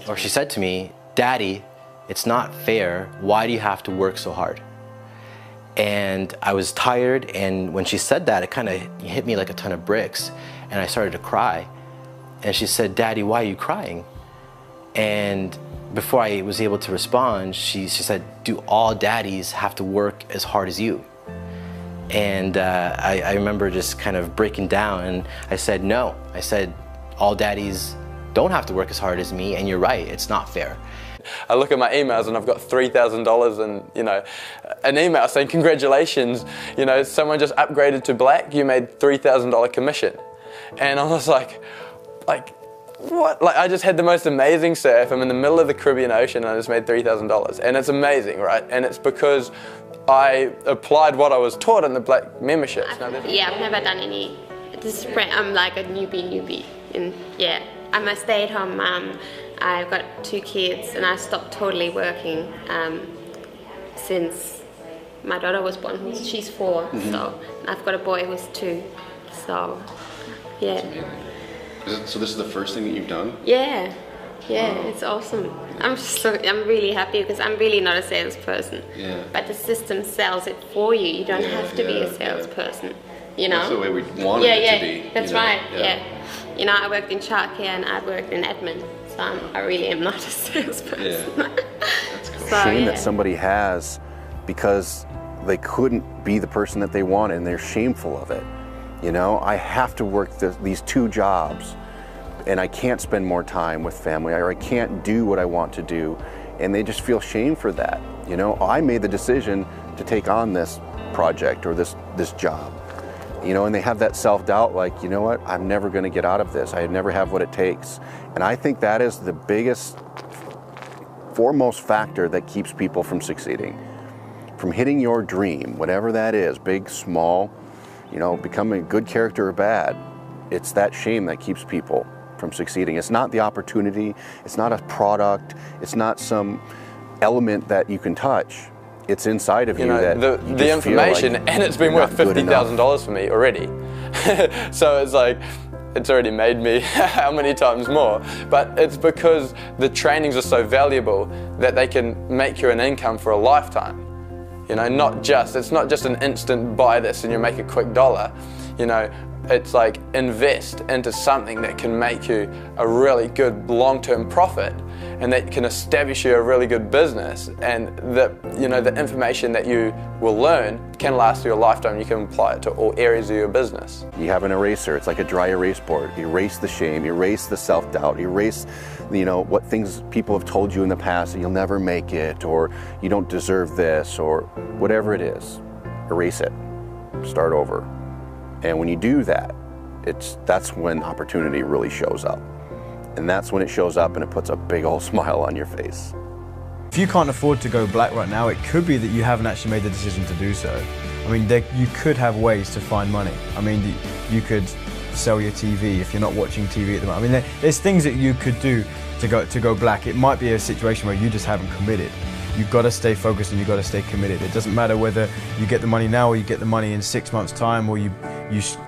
or she said to me, "Daddy, it's not fair. Why do you have to work so hard?" And I was tired, and when she said that, it kind of hit me like a ton of bricks, and I started to cry. And she said, "Daddy, why are you crying?" And before I was able to respond, she said, "Do all daddies have to work as hard as you?" And I remember just kind of breaking down, and I said, "No." I said, "All daddies don't have to work as hard as me, and you're right, it's not fair." I look at my emails and I've got $3,000 and, an email saying, "Congratulations, someone just upgraded to black, you made $3,000 commission." And I was like, what? Like, I just had the most amazing surf. I'm in the middle of the Caribbean Ocean and I just made $3,000. And it's amazing, right? And it's because I applied what I was taught in the black membership. Yeah, I've never done any. I'm like a newbie. And yeah, I'm a stay-at-home mom. I've got 2 kids and I stopped totally working since my daughter was born. She's 4, so I've got a boy who's 2. So yeah. So this is the first thing that you've done? Yeah, it's awesome. I'm really happy because I'm really not a salesperson. Yeah. But the system sells it for you. You don't have to be a salesperson. That's the way we want it to be. That's right. Yeah. I worked in childcare and I worked in admin. So I really am not a salesperson. Yeah. That's cool. Shame that somebody has because they couldn't be the person that they wanted and they're shameful of it. I have to work these 2 jobs and I can't spend more time with family, or I can't do what I want to do, and they just feel shame for that. I made the decision to take on this project or this job. And they have that self-doubt like, you know what, I'm never going to get out of this. I never have what it takes. And I think that is the biggest, foremost factor that keeps people from succeeding, from hitting your dream, whatever that is, big, small, becoming a good character or bad. It's that shame that keeps people from succeeding. It's not the opportunity, it's not a product, it's not some element that you can touch. It's inside of you that the information, and it's been worth $50,000 for me already. So it's like, it's already made me how many times more, but it's because the trainings are so valuable that they can make you an income for a lifetime. It's not just an instant buy this and you make a quick dollar. It's like invest into something that can make you a really good long-term profit and that can establish you a really good business, and the information that you will learn can last you a lifetime. You can apply it to all areas of your business. You have an eraser, it's like a dry erase board. Erase the shame, erase the self-doubt, erase what things people have told you in the past, that you'll never make it, or you don't deserve this, or whatever it is. Erase it, start over. And when you do that, that's when opportunity really shows up. And that's when it shows up and it puts a big old smile on your face. If you can't afford to go black right now, it could be that you haven't actually made the decision to do so. You could have ways to find money. You could sell your TV if you're not watching TV at the moment. There's things that you could do to go black. It might be a situation where you just haven't committed. You've got to stay focused and you've got to stay committed. It doesn't matter whether you get the money now or you get the money in 6 months' time, or you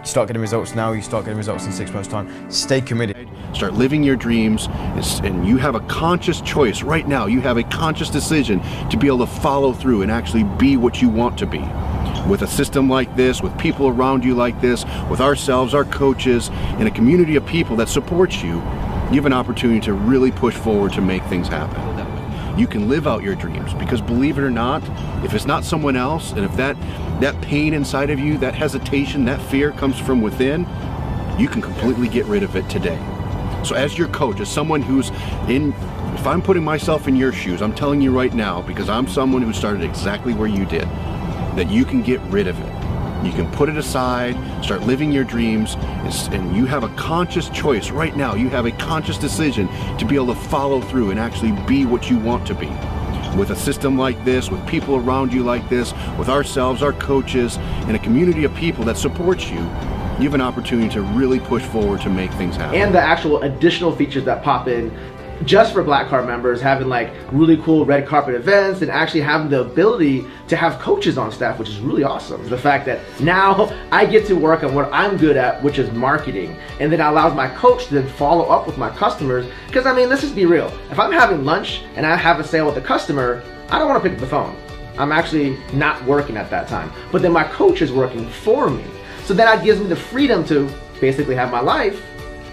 start getting results now or you start getting results in 6 months' time. Stay committed. Start living your dreams, and you have a conscious choice right now. You have a conscious decision to be able to follow through and actually be what you want to be. With a system like this, with people around you like this, with ourselves, our coaches, and a community of people that supports you, you have an opportunity to really push forward to make things happen. You can live out your dreams, because believe it or not, if it's not someone else, and if that pain inside of you, that hesitation, that fear comes from within, you can completely get rid of it today. So as your coach, as someone who's if I'm putting myself in your shoes, I'm telling you right now, because I'm someone who started exactly where you did, that you can get rid of it. You can put it aside, start living your dreams, and you have a conscious choice right now. You have a conscious decision to be able to follow through and actually be what you want to be. With a system like this, with people around you like this, with ourselves, our coaches, and a community of people that supports you, you have an opportunity to really push forward to make things happen. And the actual additional features that pop in just for Black Card members, having like really cool red carpet events and actually having the ability to have coaches on staff, which is really awesome. The fact that now I get to work on what I'm good at, which is marketing, and then it allows my coach to then follow up with my customers. Because I mean, let's just be real. If I'm having lunch and I have a sale with a customer, I don't want to pick up the phone. I'm actually not working at that time. But then my coach is working for me. So that gives me the freedom to basically have my life,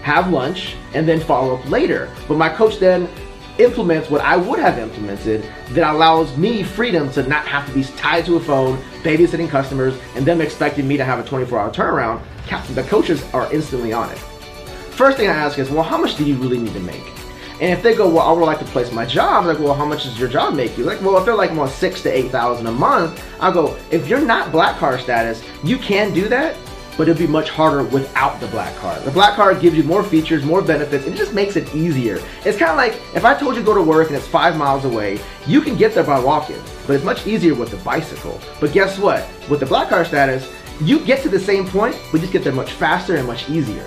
have lunch, and then follow up later. But my coach then implements what I would have implemented that allows me freedom to not have to be tied to a phone, babysitting customers, and them expecting me to have a 24-hour turnaround. The coaches are instantly on it. First thing I ask is, well, how much do you really need to make? And if they go, well, I would like to place my job, I'm like, well, how much does your job make you? Like, well, if they're like more 6,000 to 8,000 a month, I'll go, if you're not Black Card status, you can do that, but it'll be much harder without the Black Card. The Black Card gives you more features, more benefits, and it just makes it easier. It's kind of like if I told you to go to work and it's 5 miles away, you can get there by walking, but it's much easier with the bicycle. But guess what? With the Black Card status, you get to the same point, but just get there much faster and much easier.